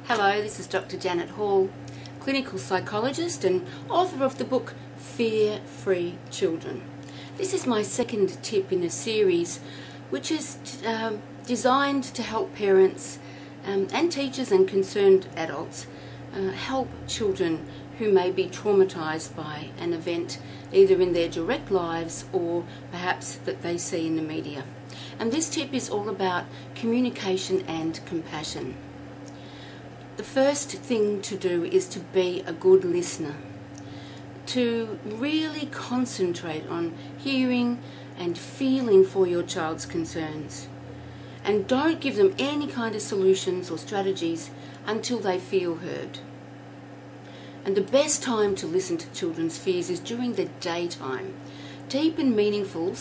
Hello, this is Dr. Janet Hall, clinical psychologist and author of the book Fear-Free Children. This is my second tip in a series which is designed to help parents and teachers and concerned adults help children who may be traumatised by an event either in their direct lives or perhaps that they see in the media. And this tip is all about communication and compassion. The first thing to do is to be a good listener, to really concentrate on hearing and feeling for your child's concerns. And don't give them any kind of solutions or strategies until they feel heard. And the best time to listen to children's fears is during the daytime. Deep and meaningful,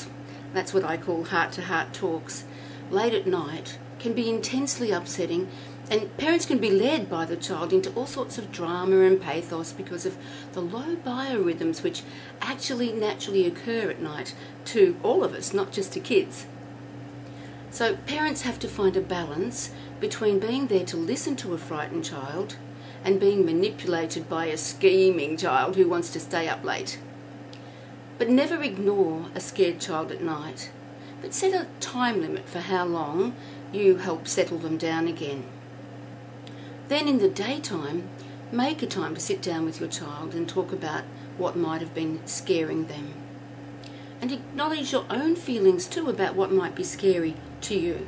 that's what I call heart-to-heart talks, late at night, can be intensely upsetting, and parents can be led by the child into all sorts of drama and pathos because of the low biorhythms which actually naturally occur at night to all of us, not just to kids. So parents have to find a balance between being there to listen to a frightened child and being manipulated by a scheming child who wants to stay up late. But never ignore a scared child at night, but set a time limit for how long you help settle them down again. Then in the daytime, make a time to sit down with your child and talk about what might have been scaring them. And acknowledge your own feelings too about what might be scary to you.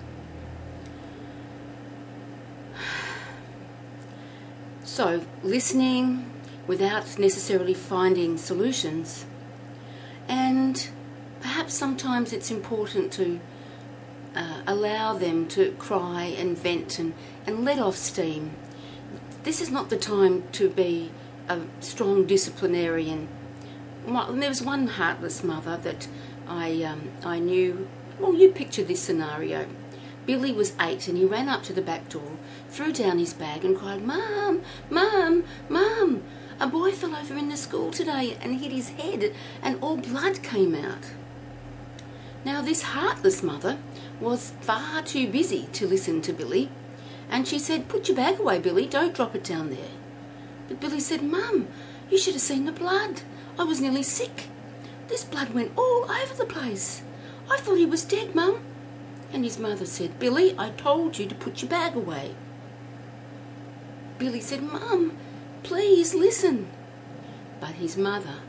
So, listening without necessarily finding solutions. And perhaps sometimes it's important to allow them to cry and vent and let off steam. This is not the time to be a strong disciplinarian. There was one heartless mother that I knew. Well, you picture this scenario. Billy was 8 and he ran up to the back door, threw down his bag and cried, "Mum, Mum, Mum, a boy fell over in the school today and hit his head and all blood came out." Now this heartless mother was far too busy to listen to Billy, and she said, "Put your bag away, Billy, don't drop it down there." But Billy said, "Mum, you should have seen the blood. I was nearly sick. This blood went all over the place. I thought he was dead, Mum." And his mother said, "Billy, I told you to put your bag away." Billy said, "Mum, please listen." But his mother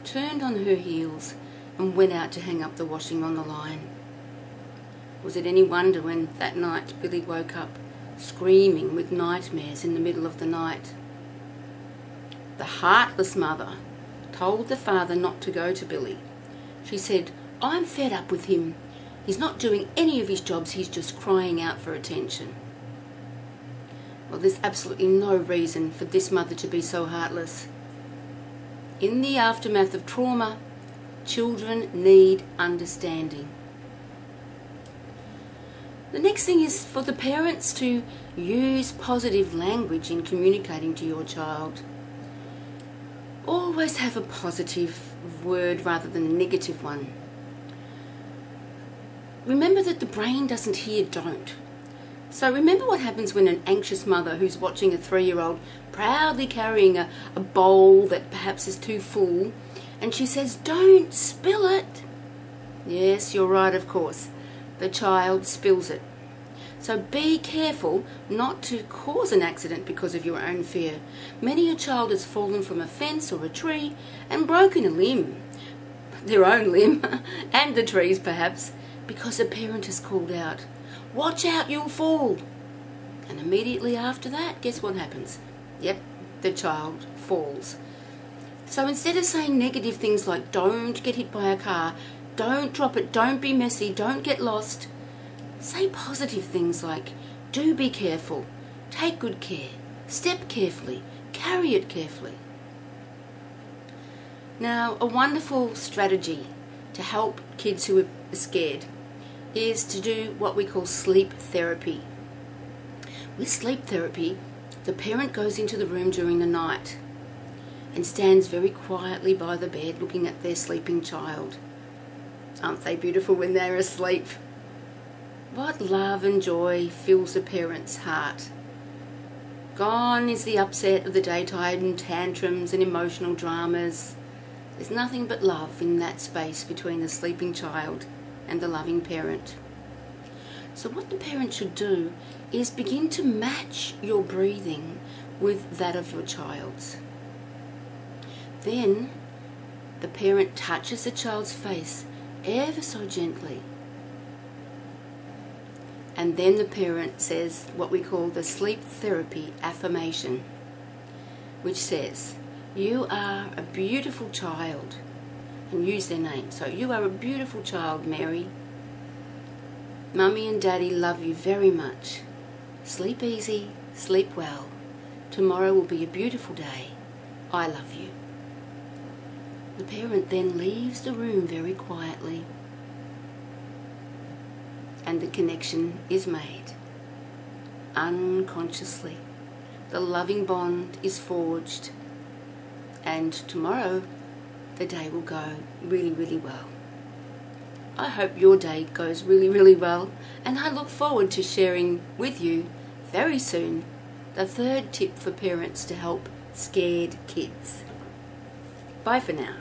turned on her heels and went out to hang up the washing on the line. Was it any wonder when that night Billy woke up screaming with nightmares in the middle of the night? The heartless mother told the father not to go to Billy. She said, "I'm fed up with him. He's not doing any of his jobs, he's just crying out for attention." Well, there's absolutely no reason for this mother to be so heartless. In the aftermath of trauma, children need understanding. The next thing is for the parents to use positive language in communicating to your child. Always have a positive word rather than a negative one. Remember that the brain doesn't hear don't. So remember what happens when an anxious mother who's watching a 3-year-old proudly carrying a bowl that perhaps is too full, and she says, "Don't spill it." Yes, you're right, of course. The child spills it. So be careful not to cause an accident because of your own fear. Many a child has fallen from a fence or a tree and broken a limb, their own limb, and the trees perhaps, because a parent has called out, "Watch out, you'll fall." And immediately after that, guess what happens? Yep, the child falls. So instead of saying negative things like, "Don't get hit by a car," "Don't drop it," "Don't be messy," "Don't get lost," say positive things like, "Do be careful," "Take good care," "Step carefully," "Carry it carefully." Now, a wonderful strategy to help kids who are scared is to do what we call sleep therapy. With sleep therapy, the parent goes into the room during the night and stands very quietly by the bed looking at their sleeping child. Aren't they beautiful when they're asleep? What love and joy fills a parent's heart. Gone is the upset of the daytime tantrums and emotional dramas. There's nothing but love in that space between the sleeping child and the loving parent. So what the parent should do is begin to match your breathing with that of your child's. Then the parent touches the child's face ever so gently. And then the parent says what we call the sleep therapy affirmation, which says, "You are a beautiful child," and use their name. So, "You are a beautiful child, Mary. Mummy and Daddy love you very much. Sleep easy, sleep well. Tomorrow will be a beautiful day. I love you." The parent then leaves the room very quietly, and the connection is made. Unconsciously, the loving bond is forged, and tomorrow the day will go really, really well. I hope your day goes really, really well, and I look forward to sharing with you very soon the third tip for parents to help scared kids. Bye for now.